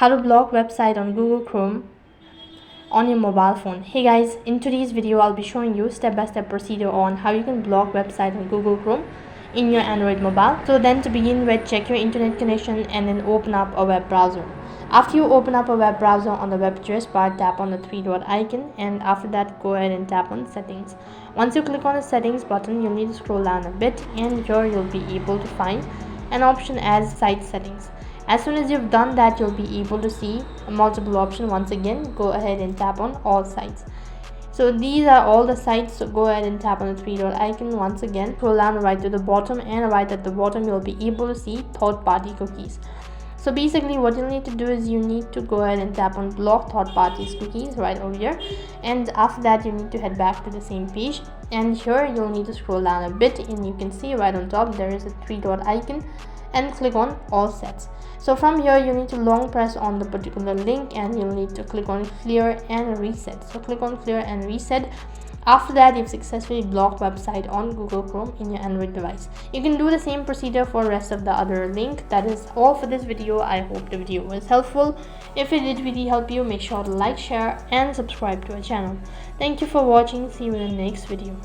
how to block website on Google Chrome on your mobile phone. Hey guys, in today's video I'll be showing you step-by-step procedure on how you can block website on Google Chrome in your Android mobile. So then to begin with, check your internet connection and then open up a web browser. After you open up a web browser, on the web address bar tap on the three-dot icon, and after that go ahead and tap on settings. Once you click on the settings button, you'll need to scroll down a bit, and here you'll be able to find an option as site settings. As soon as you've done that, you'll be able to see a multiple option. Once again, go ahead and tap on all sites. So these are all the sites, so go ahead and tap on the three-dot icon. Once again, scroll down right to the bottom, and right at the bottom you'll be able to see third-party cookies. So basically what you'll need to do is you need to go ahead and tap on block third-party cookies right over here, and after that you need to head back to the same page, and here you'll need to scroll down a bit, and you can see right on top there is a three-dot icon, and click on all sets. So from here you need to long press on the particular link, and you'll need to click on clear and reset. So click on clear and reset. After that, you've successfully blocked website on Google Chrome in your Android device. You can do the same procedure for rest of the other link. That is all for this video. I hope the video was helpful. If it did really help you, make sure to like, share and subscribe to our channel. Thank you for watching. See you in the next video.